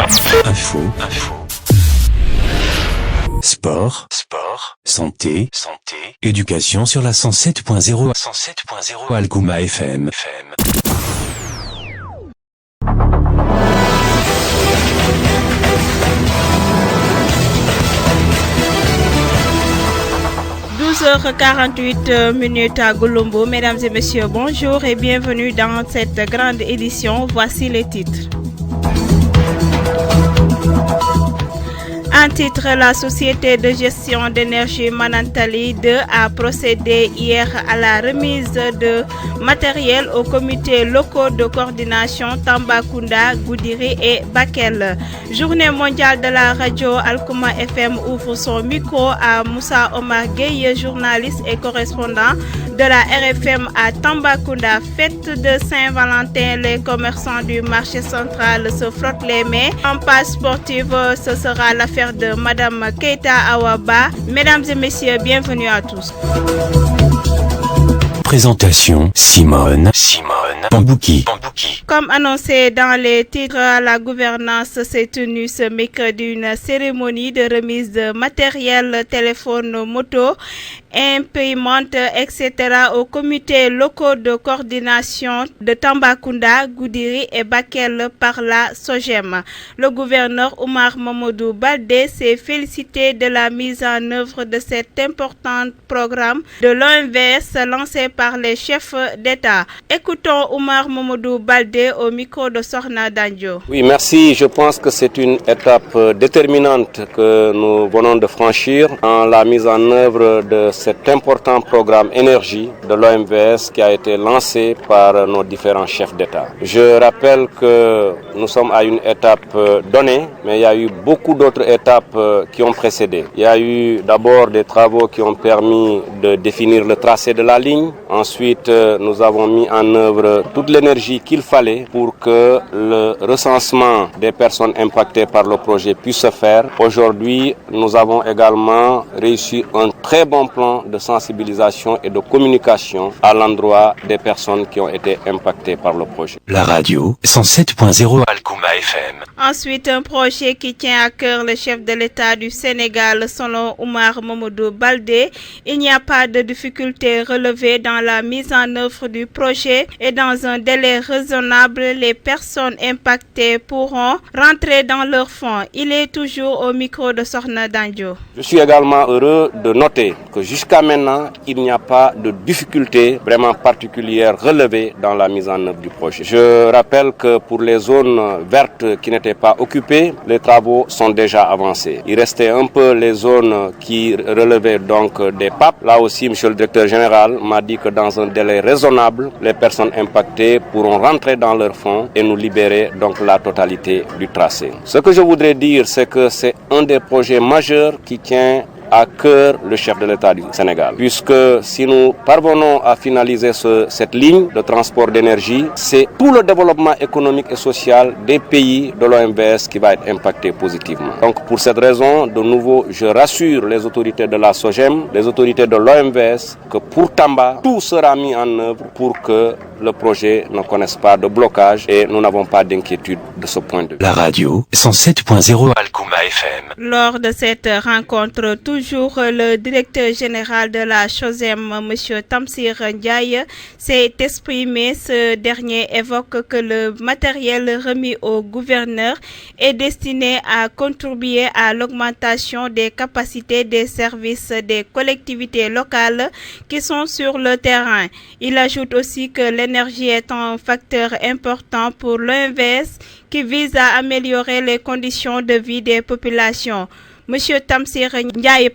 Info. Sport. Santé. Éducation sur la 107.0 Algouma FM. 12h48 à Gouloumbou. Mesdames et messieurs, bonjour et bienvenue dans cette grande édition. Voici les titres. En titre, la société de gestion d'énergie Manantali 2 a procédé hier à la remise de matériel aux comités locaux de coordination Tambacounda, Goudiri et Bakel. Journée mondiale de la radio Algouma FM ouvre son micro à Moussa Omar Gueye, journaliste et correspondant de la RFM à Tambacounda. Fête de Saint-Valentin, les commerçants du marché central se frottent les mains. En passe sportive, ce sera l'affaire de Madame Keita Awaba. Mesdames et messieurs, bienvenue à tous. Présentation Simone Pambouki. Comme annoncé dans les titres, la gouvernance s'est tenue ce mercredi une cérémonie de remise de matériel, téléphone, moto, imprimante, etc. aux comités locaux de coordination de Tambacounda, Goudiri et Bakel par la SOGEM. Le gouverneur Oumar Mamadou Baldé s'est félicité de la mise en œuvre de cet important programme de l'OMVS lancé par les chefs d'État. Écoutons Oumar Mamadou Baldé au micro de Sorna Danjo. Oui, merci. Je pense que c'est une étape déterminante que nous venons de franchir en la mise en œuvre de cet important programme énergie de l'OMVS qui a été lancé par nos différents chefs d'État. Je rappelle que nous sommes à une étape donnée, mais il y a eu beaucoup d'autres étapes qui ont précédé. Il y a eu d'abord des travaux qui ont permis de définir le tracé de la ligne. Ensuite, nous avons mis en œuvre toute l'énergie qu'il fallait pour que le recensement des personnes impactées par le projet puisse se faire. Aujourd'hui, nous avons également réussi un très bon plan de sensibilisation et de communication à l'endroit des personnes qui ont été impactées par le projet. La radio 107.0 Algouma FM. Ensuite, un projet qui tient à cœur le chef de l'État du Sénégal, selon Oumar Mamadou Baldé. Il n'y a pas de difficultés relevées dans la mise en œuvre du projet et dans un délai raisonnable, les personnes impactées pourront rentrer dans leurs fonds. Il est toujours au micro de Sorna Danjo. Je suis également heureux de noter que jusqu'à maintenant, il n'y a pas de difficultés vraiment particulières relevées dans la mise en œuvre du projet. Je rappelle que pour les zones vertes qui n'étaient pas occupées, les travaux sont déjà avancés. Il restait un peu les zones qui relevaient donc des PAP. Là aussi, monsieur le directeur général m'a dit que dans un délai raisonnable, les personnes impactées pourront rentrer dans leurs fonds et nous libérer donc la totalité du tracé. Ce que je voudrais dire, c'est que c'est un des projets majeurs qui tient à cœur le chef de l'État du Sénégal. Puisque si nous parvenons à finaliser cette ligne de transport d'énergie, c'est tout le développement économique et social des pays de l'OMVS qui va être impacté positivement. Donc pour cette raison, de nouveau, je rassure les autorités de la SOGEM, les autorités de l'OMVS, que pour Tamba, tout sera mis en œuvre pour que le projet ne connaisse pas de blocage et nous n'avons pas d'inquiétude de ce point de vue. La radio 107.0 Algouma FM. Lors de cette rencontre, toujours le directeur général de la SOGEM, M. Tamsir Ndiaye, s'est exprimé. Ce dernier évoque que le matériel remis au gouverneur est destiné à contribuer à l'augmentation des capacités des services des collectivités locales qui sont sur le terrain. Il ajoute aussi que l'énergie est un facteur important pour l'OMVS qui vise à améliorer les conditions de vie des populations. Monsieur Tamsir Ndiaye,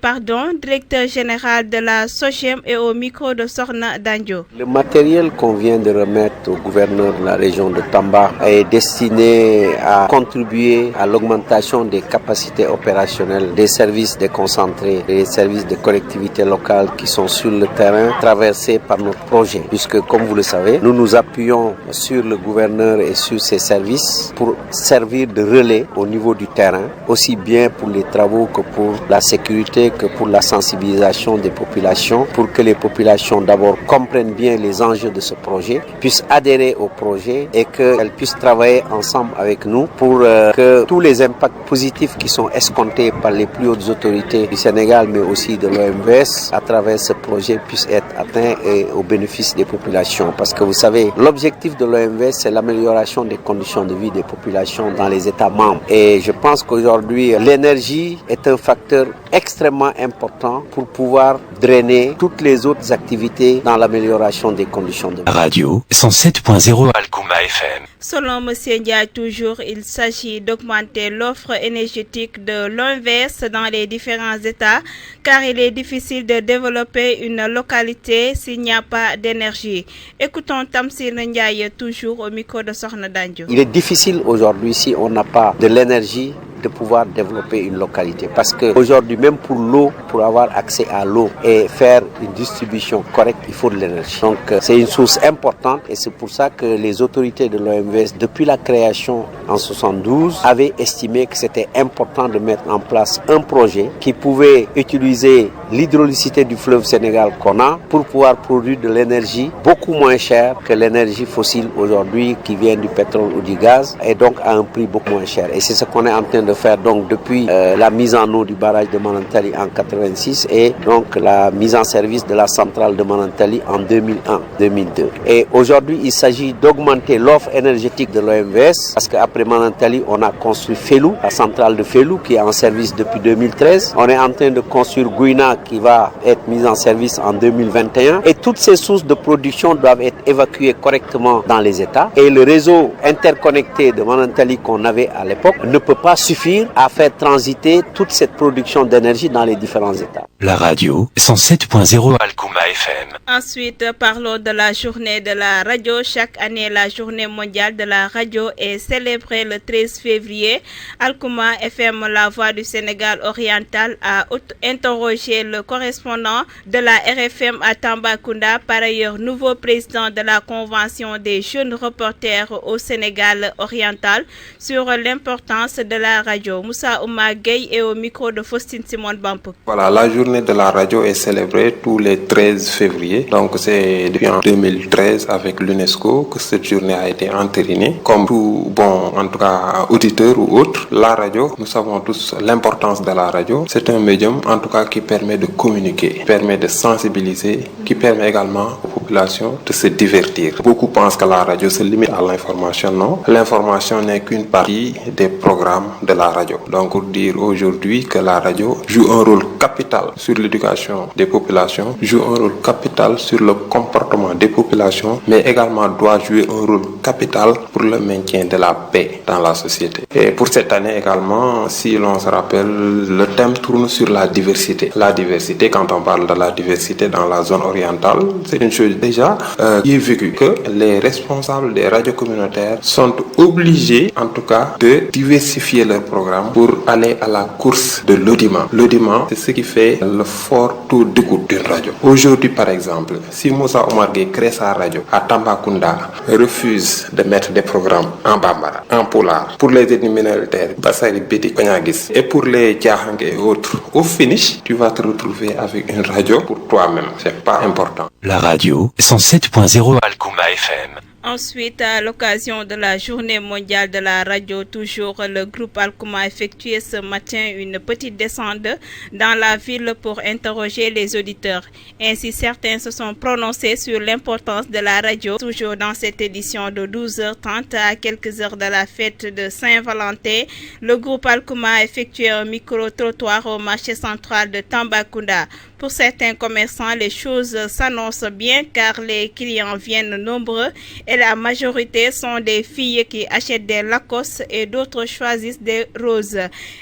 directeur général de la SOGEM et au micro de Sorna Danjo. Le matériel qu'on vient de remettre au gouverneur de la région de Tamba est destiné à contribuer à l'augmentation des capacités opérationnelles des services déconcentrés, des services de collectivités locales qui sont sur le terrain traversés par notre projet. Puisque, comme vous le savez, nous nous appuyons sur le gouverneur et sur ses services pour servir de relais au niveau du terrain, aussi bien pour les travaux travaux que pour la sécurité, que pour la sensibilisation des populations, pour que les populations d'abord comprennent bien les enjeux de ce projet, puissent adhérer au projet et qu'elles puissent travailler ensemble avec nous pour que tous les impacts positifs qui sont escomptés par les plus hautes autorités du Sénégal, mais aussi de l'OMVS, à travers ce projet puissent être atteints et au bénéfice des populations. Parce que vous savez, l'objectif de l'OMVS, c'est l'amélioration des conditions de vie des populations dans les États membres. Et je pense qu'aujourd'hui, l'énergie est un facteur extrêmement important pour pouvoir drainer toutes les autres activités dans l'amélioration des conditions de vie. Radio 107.0 Alcouma FM. Selon M. Ndiaye, toujours, il s'agit d'augmenter l'offre énergétique de l'OMVS dans les différents États, car il est difficile de développer une localité s'il n'y a pas d'énergie. Écoutons Tamsir Ndiaye, toujours au micro de Sokhna Dandio. Il est difficile aujourd'hui, si on n'a pas de l'énergie, de pouvoir développer une localité. Parce qu'aujourd'hui, même pour l'eau, pour avoir accès à l'eau et faire une distribution correcte, il faut de l'énergie. Donc c'est une source importante et c'est pour ça que les autorités de l'OMVS, depuis la création en 1972, avaient estimé que c'était important de mettre en place un projet qui pouvait utiliser l'hydraulicité du fleuve Sénégal qu'on a pour pouvoir produire de l'énergie beaucoup moins chère que l'énergie fossile aujourd'hui qui vient du pétrole ou du gaz et donc à un prix beaucoup moins cher. Et c'est ce qu'on est en train de faire donc depuis la mise en eau du barrage de Manantali en 86 et donc la mise en service de la centrale de Manantali en 2001-2002. Et aujourd'hui, il s'agit d'augmenter l'offre énergétique de l'OMVS parce qu'après Manantali, on a construit Felou, la centrale de Felou qui est en service depuis 2013. On est en train de construire Gouina qui va être mise en service en 2021 et toutes ces sources de production doivent être évacuées correctement dans les États et le réseau interconnecté de Manantali qu'on avait à l'époque ne peut pas suffire à faire transiter toute cette production d'énergie dans les différents États. La radio 107.0 Alcouma FM. Ensuite, parlons de la journée de la radio. Chaque année, la journée mondiale de la radio est célébrée le 13 février. Alcouma FM, la voix du Sénégal oriental, a interrogé le correspondant de la RFM à Tambacounda, par ailleurs nouveau président de la Convention des jeunes reporters au Sénégal oriental, sur l'importance de la radio. Moussa Ouma Gueye est au micro de Faustine Simone Bampouk. Voilà, la journée de la radio est célébrée tous les 13 février. Donc c'est depuis en 2013 avec l'UNESCO que cette journée a été entérinée. Comme tout bon, en tout cas auditeur ou autre, la radio, nous savons tous l'importance de la radio. C'est un médium en tout cas qui permet de communiquer, qui permet de sensibiliser, qui permet également aux populations de se divertir. Beaucoup pensent que la radio se limite à l'information. Non, l'information n'est qu'une partie des programmes de la radio. Donc pour dire aujourd'hui que la radio joue un rôle capital sur l'éducation des populations, joue un rôle capital sur le comportement des populations, mais également doit jouer un rôle capital pour le maintien de la paix dans la société. Et pour cette année également, si l'on se rappelle, le thème tourne sur la diversité. La diversité, quand on parle de la diversité dans la zone orientale, c'est une chose déjà qui est vécue, que les responsables des radios communautaires sont obligés, en tout cas, de diversifier leur programme pour aller à la course de l'audimat. L'audimat, c'est ce qui fait le fort taux d'écoute d'une radio. Aujourd'hui, par exemple, si Moussa Omar Gueye crée sa radio à Tambacounda, refuse de mettre des programmes en Bambara, en Polar, pour les ethnies minoritaires, Bassari, Béti, Konyagis, et pour les Djahang et autres, au finish, tu vas te retrouver avec une radio pour toi-même. C'est pas important. La radio 107.0 Alcouma FM. Ensuite, à l'occasion de la journée mondiale de la radio, toujours le groupe Alcouma a effectué ce matin une petite descente dans la ville pour interroger les auditeurs. Ainsi, certains se sont prononcés sur l'importance de la radio. Toujours dans cette édition de 12h30, à quelques heures de la fête de Saint-Valentin, le groupe Alcouma a effectué un micro-trottoir au marché central de Tambacounda. Pour certains commerçants, les choses s'annoncent bien car les clients viennent nombreux et la majorité sont des filles qui achètent des Lacoste et d'autres choisissent des roses.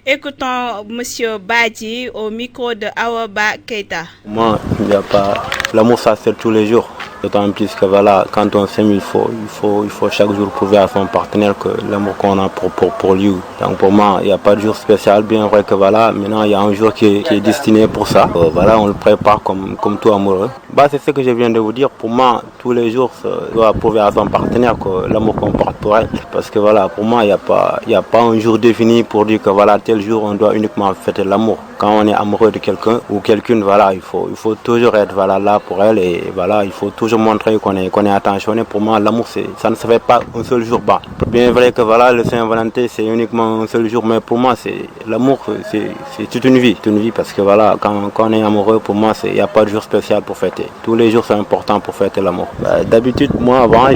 Écoutons M. Badji au micro de Awaba Keita. Moi, il n'y a pas... L'amour, ça fait tous les jours. D'autant plus que voilà, quand on s'aime, il faut chaque jour prouver à son partenaire que l'amour qu'on a pour lui. Donc pour moi, il n'y a pas de jour spécial, bien vrai que voilà, maintenant il y a un jour qui est destiné pour ça. Voilà, on le prépare comme tout amoureux. C'est ce que je viens de vous dire. Pour moi, tous les jours, on doit prouver à son partenaire que l'amour qu'on porte pour elle. Parce que voilà, pour moi, il n'y a pas un jour défini pour dire que voilà, tel jour on doit uniquement fêter l'amour. Quand on est amoureux de quelqu'un ou quelqu'une, voilà, il faut toujours être là pour elle et voilà, il faut toujours montrer qu'on est attentionné. Pour moi, l'amour, ça ne se fait pas un seul jour. Bien vrai que voilà, le Saint-Valentin, c'est uniquement un seul jour, mais pour moi, l'amour, c'est toute une vie. Parce que voilà, quand on est amoureux, pour moi, il n'y a pas de jour spécial pour fêter. Tous les jours, c'est important pour fêter l'amour. D'habitude, moi, avant,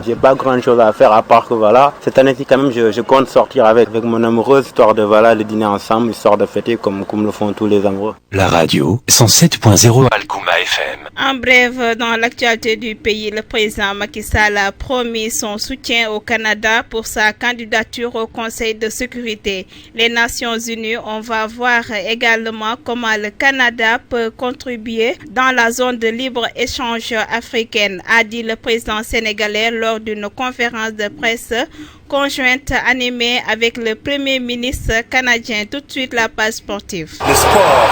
j'ai pas grand chose à faire à part que voilà, cette année-ci, quand même, je compte sortir avec mon amoureuse, histoire de dîner ensemble, histoire de fêter comme le font tous les amoureux. La radio 107.0 Algouma FM. En bref, dans l'actualité du pays, le président Macky Sall a promis son soutien au Canada pour sa candidature au Conseil de sécurité. Les Nations Unies, on va voir également comment le Canada peut contribuer dans la zone de libre-échange africaine, a dit le président sénégalais lors d'une conférence de presse conjointe animée avec le Premier ministre canadien. Tout de suite, la page sportive. Le sport.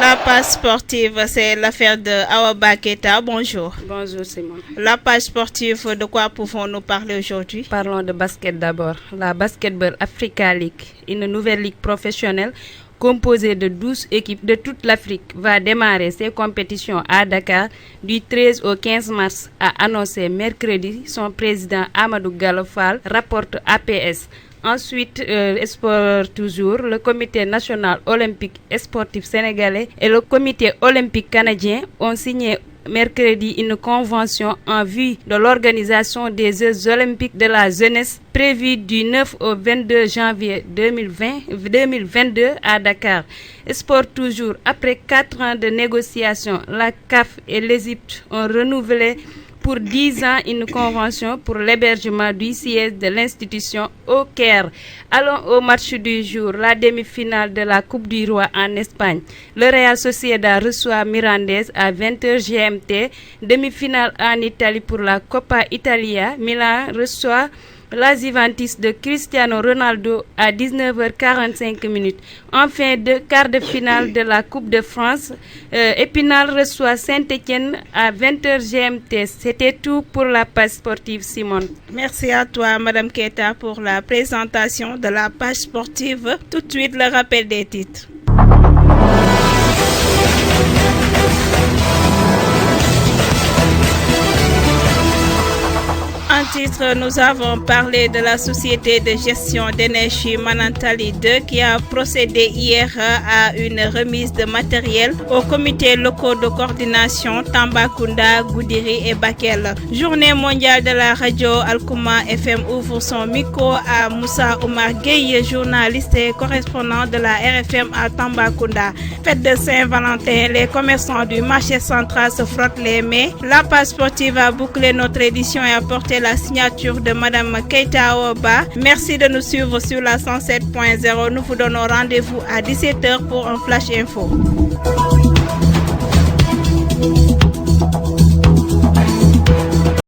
La page sportive, c'est l'affaire de Awa Baketa. Bonjour. Bonjour Simon. La page sportive, de quoi pouvons-nous parler aujourd'hui? Parlons de basket d'abord. La Basketball Africa League, une nouvelle ligue professionnelle composée de 12 équipes de toute l'Afrique, va démarrer ses compétitions à Dakar du 13 au 15 mars, a annoncé mercredi son président Amadou Gallo Fall, rapporte APS. Ensuite, sport toujours, le comité national olympique et sportif sénégalais et le comité olympique canadien ont signé mercredi une convention en vue de l'organisation des Jeux olympiques de la jeunesse prévue du 9 au 22 janvier 2022 à Dakar. Sport toujours, après 4 ans de négociations, la CAF et l'Égypte ont renouvelé pour 10 ans une convention pour l'hébergement du siège de l'institution au Caire. Allons au match du jour, la demi-finale de la Coupe du Roi en Espagne. Le Real Sociedad reçoit Mirandés à 20h GMT. Demi-finale en Italie pour la Coppa Italia. Milan reçoit la Juventus de Cristiano Ronaldo à 19h45. Enfin, deux quarts de finale de la Coupe de France. Épinal reçoit Saint-Étienne à 20h GMT. C'était tout pour la page sportive, Simone. Merci à toi, Madame Keita, pour la présentation de la page sportive. Tout de suite, le rappel des titres. En titre, nous avons parlé de la société de gestion d'énergie Manantali 2 qui a procédé hier à une remise de matériel aux comités locaux de coordination Tambacounda, Goudiri et Bakel. Journée mondiale de la radio Algouma FM ouvre son micro à Moussa Omar Gueye, journaliste et correspondant de la RFM à Tambacounda. Fête de Saint-Valentin, les commerçants du marché central se frottent les mains. La page sportive a bouclé notre édition et apporté la signature de Madame Keita Oba. Merci de nous suivre sur la 107.0. Nous vous donnons rendez-vous à 17h pour un flash info.